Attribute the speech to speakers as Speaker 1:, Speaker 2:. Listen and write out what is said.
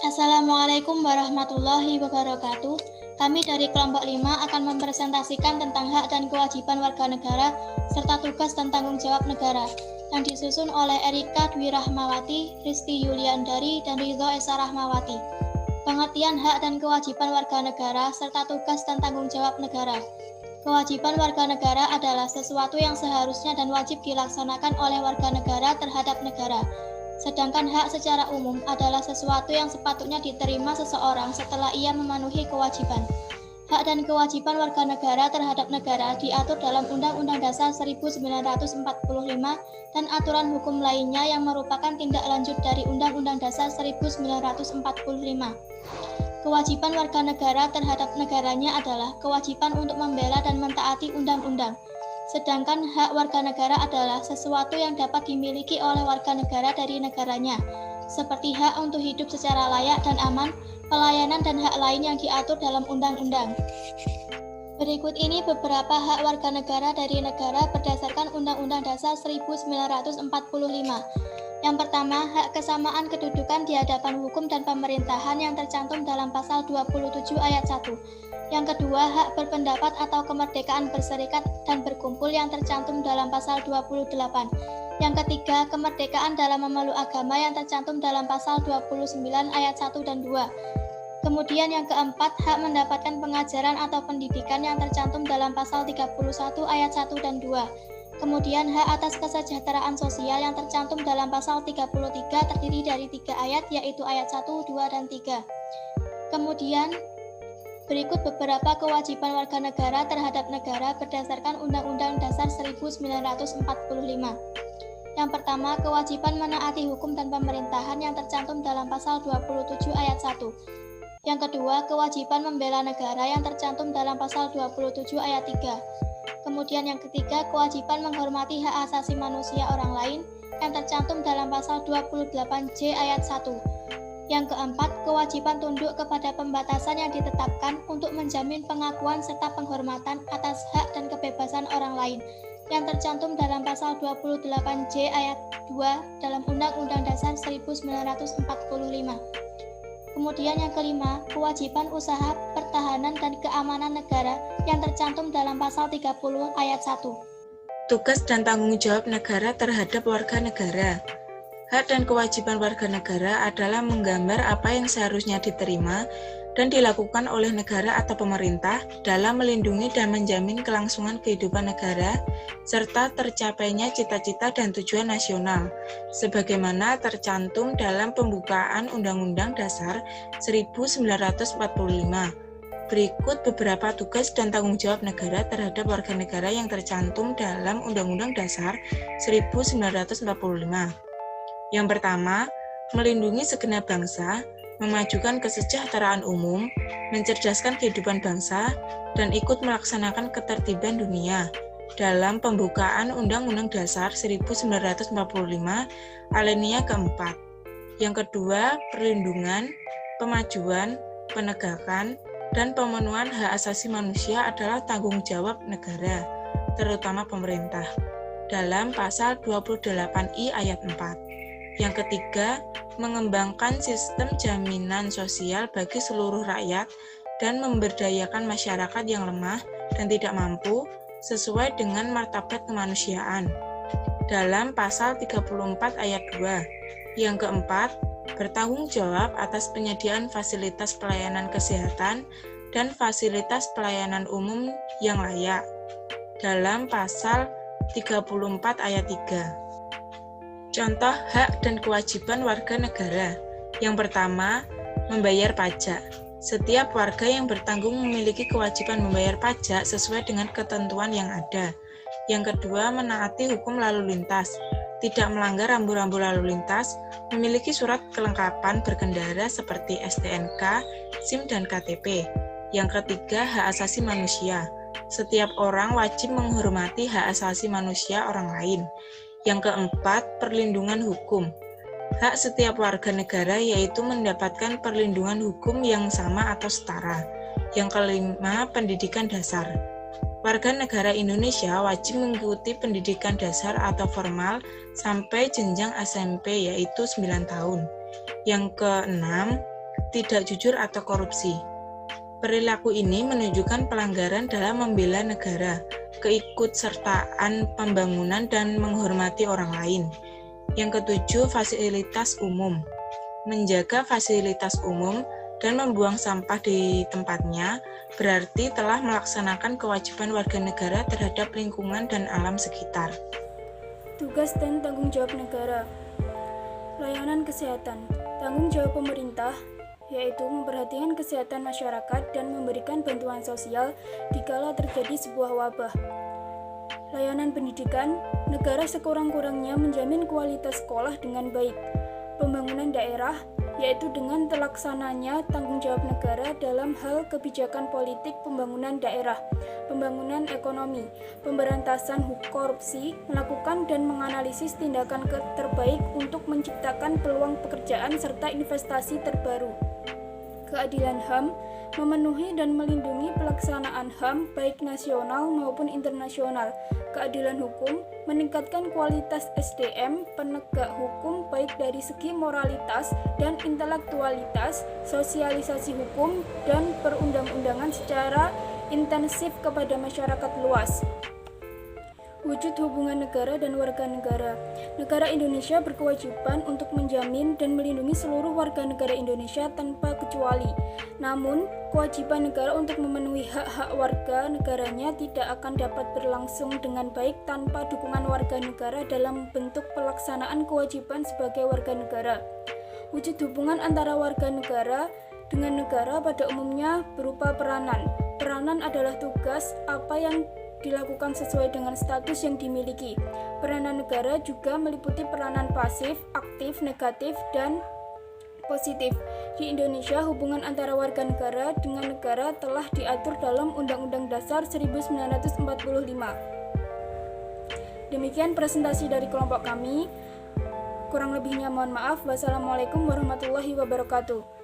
Speaker 1: Assalamualaikum warahmatullahi wabarakatuh. Kami dari kelompok 5 akan mempresentasikan tentang hak dan kewajiban warga negara serta tugas dan tanggung jawab negara yang disusun oleh Erika Dwi Rahmawati, Risti Yuliandari, dan Ridho Esa Rahmawati. Pengertian hak dan kewajiban warga negara serta tugas dan tanggung jawab negara. Kewajiban warga negara adalah sesuatu yang seharusnya dan wajib dilaksanakan oleh warga negara terhadap negara. Sedangkan hak secara umum adalah sesuatu yang sepatutnya diterima seseorang setelah ia memenuhi kewajiban. Hak dan kewajiban warga negara terhadap negara diatur dalam Undang-Undang Dasar 1945 dan aturan hukum lainnya yang merupakan tindak lanjut dari Undang-Undang Dasar 1945. Kewajiban warga negara terhadap negaranya adalah kewajiban untuk membela dan mentaati undang-undang. Sedangkan hak warga negara adalah sesuatu yang dapat dimiliki oleh warga negara dari negaranya, seperti hak untuk hidup secara layak dan aman, pelayanan dan hak lain yang diatur dalam undang-undang. Berikut ini beberapa hak warga negara dari negara berdasarkan Undang-Undang Dasar 1945. Yang pertama, hak kesamaan kedudukan di hadapan hukum dan pemerintahan yang tercantum dalam pasal 27 ayat 1. Yang kedua, hak berpendapat atau kemerdekaan berserikat dan berkumpul yang tercantum dalam pasal 28. Yang ketiga, kemerdekaan dalam memeluk agama yang tercantum dalam pasal 29 ayat 1 dan 2. Kemudian yang keempat, hak mendapatkan pengajaran atau pendidikan yang tercantum dalam pasal 31 ayat 1 dan 2. Kemudian hak atas kesejahteraan sosial yang tercantum dalam pasal 33 terdiri dari 3 ayat, yaitu ayat 1, 2, dan 3. Kemudian berikut beberapa kewajiban warga negara terhadap negara berdasarkan Undang-Undang Dasar 1945. Yang pertama, kewajiban menaati hukum dan pemerintahan yang tercantum dalam pasal 27 ayat 1. Yang kedua, kewajiban membela negara yang tercantum dalam pasal 27 ayat 3. Kemudian yang ketiga, kewajiban menghormati hak asasi manusia orang lain yang tercantum dalam pasal 28J ayat 1. Yang keempat, kewajiban tunduk kepada pembatasan yang ditetapkan untuk menjamin pengakuan serta penghormatan atas hak dan kebebasan orang lain yang tercantum dalam pasal 28J ayat 2 dalam Undang-Undang Dasar 1945. Kemudian yang kelima, kewajiban usaha, pertahanan, dan keamanan negara yang tercantum dalam pasal 30 ayat 1.
Speaker 2: Tugas dan tanggung jawab negara terhadap warga negara. Hak dan kewajiban warga negara adalah menggambar apa yang seharusnya diterima dan dilakukan oleh negara atau pemerintah dalam melindungi dan menjamin kelangsungan kehidupan negara, serta tercapainya cita-cita dan tujuan nasional, sebagaimana tercantum dalam pembukaan Undang-Undang Dasar 1945. Berikut beberapa tugas dan tanggung jawab negara terhadap warga negara yang tercantum dalam Undang-Undang Dasar 1945. Yang pertama, melindungi segenap bangsa, memajukan kesejahteraan umum, mencerdaskan kehidupan bangsa, dan ikut melaksanakan ketertiban dunia. Dalam pembukaan Undang-Undang Dasar 1945, alinea keempat. Yang kedua, perlindungan, pemajuan, penegakan, dan pemenuhan hak asasi manusia adalah tanggung jawab negara, terutama pemerintah, dalam pasal 28I ayat 4. Yang ketiga, mengembangkan sistem jaminan sosial bagi seluruh rakyat dan memberdayakan masyarakat yang lemah dan tidak mampu sesuai dengan martabat kemanusiaan, dalam pasal 34 ayat 2. Yang keempat, bertanggung jawab atas penyediaan fasilitas pelayanan kesehatan dan fasilitas pelayanan umum yang layak, dalam pasal 34 ayat 3. Contoh hak dan kewajiban warga negara. Yang pertama, membayar pajak. Setiap warga yang bertanggung memiliki kewajiban membayar pajak sesuai dengan ketentuan yang ada. Yang kedua, menaati hukum lalu lintas. Tidak melanggar rambu-rambu lalu lintas, memiliki surat kelengkapan berkendara seperti STNK, SIM, dan KTP. Yang ketiga, hak asasi manusia. Setiap orang wajib menghormati hak asasi manusia orang lain. Yang keempat, perlindungan hukum. Hak setiap warga negara yaitu mendapatkan perlindungan hukum yang sama atau setara. Yang kelima, pendidikan dasar. Warga negara Indonesia wajib mengikuti pendidikan dasar atau formal sampai jenjang SMP yaitu 9 tahun. Yang keenam, tidak jujur atau korupsi. Perilaku ini menunjukkan pelanggaran dalam membela negara, keikutsertaan pembangunan, dan menghormati orang lain. Yang ketujuh, fasilitas umum. Menjaga fasilitas umum dan membuang sampah di tempatnya berarti telah melaksanakan kewajiban warga negara terhadap lingkungan dan alam sekitar.
Speaker 3: Tugas dan tanggung jawab negara. Layanan kesehatan. Tanggung jawab pemerintah yaitu memperhatikan kesehatan masyarakat dan memberikan bantuan sosial dikala terjadi sebuah wabah. Layanan pendidikan, negara sekurang-kurangnya menjamin kualitas sekolah dengan baik. Pembangunan daerah, yaitu dengan terlaksananya tanggung jawab negara dalam hal kebijakan politik pembangunan daerah, pembangunan ekonomi, pemberantasan korupsi, melakukan dan menganalisis tindakan terbaik untuk menciptakan peluang pekerjaan serta investasi terbaru. Keadilan HAM, memenuhi dan melindungi pelaksanaan HAM baik nasional maupun internasional. Keadilan hukum, meningkatkan kualitas SDM penegak hukum baik dari segi moralitas dan intelektualitas, sosialisasi hukum, dan perundang-undangan secara intensif kepada masyarakat luas. Wujud hubungan negara dan warga negara. Negara Indonesia berkewajiban untuk menjamin dan melindungi seluruh warga negara Indonesia tanpa kecuali. Namun, kewajiban negara untuk memenuhi hak-hak warga negaranya tidak akan dapat berlangsung dengan baik tanpa dukungan warga negara dalam bentuk pelaksanaan kewajiban sebagai warga negara. Wujud hubungan antara warga negara dengan negara pada umumnya berupa peranan. Peranan adalah tugas apa yang dilakukan sesuai dengan status yang dimiliki. Peranan negara juga meliputi peranan pasif, aktif, negatif, dan positif. Di Indonesia, hubungan antara warga negara dengan negara telah diatur dalam Undang-Undang Dasar 1945. Demikian presentasi dari kelompok kami. Kurang lebihnya mohon maaf. Wassalamualaikum warahmatullahi wabarakatuh.